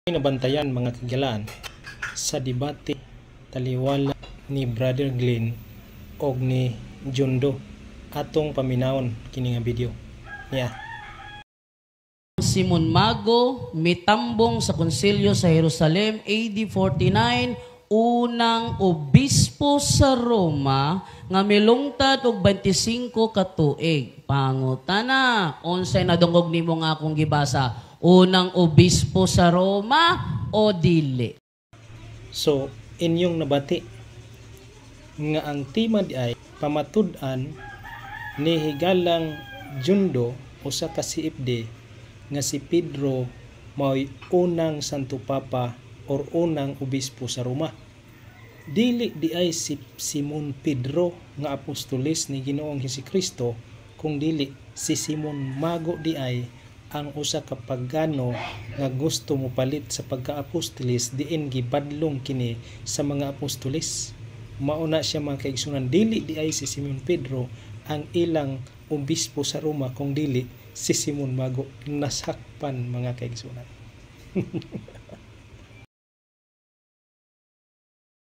Nabantayan mga kagalaan sa debate taliwala ni Brother Glenn og ni Jundo atong paminawon kini nga video niya. Simon Mago mitambong sa konsilyo sa Jerusalem AD 49, unang obispo sa Roma nga milungtad og 25 ka tuig. Pangutana, unsay nadungog nimo nga akong gibasa? Unang obispo sa Roma o dili? So, inyong nabati nga ang tema di ay pamatud-an ni higalang Jundo usa ka CFD nga si Pedro mao'y unang Santo Papa or unang obispo sa Roma. Dili di ay si Simon Pedro nga apostolis ni Ginoong Hesukristo, kung dili si Simon Mago di ay ang usa ka pagano nga gusto mo palit sa pagka-apostolis diin gibadlong kini sa mga apostolis. Mauna siya mga kaigsunan, dili di ay si Simon Pedro ang ilang obispo sa Roma, kung dili si Simon Mago. Nasakpan mga kaigsunan.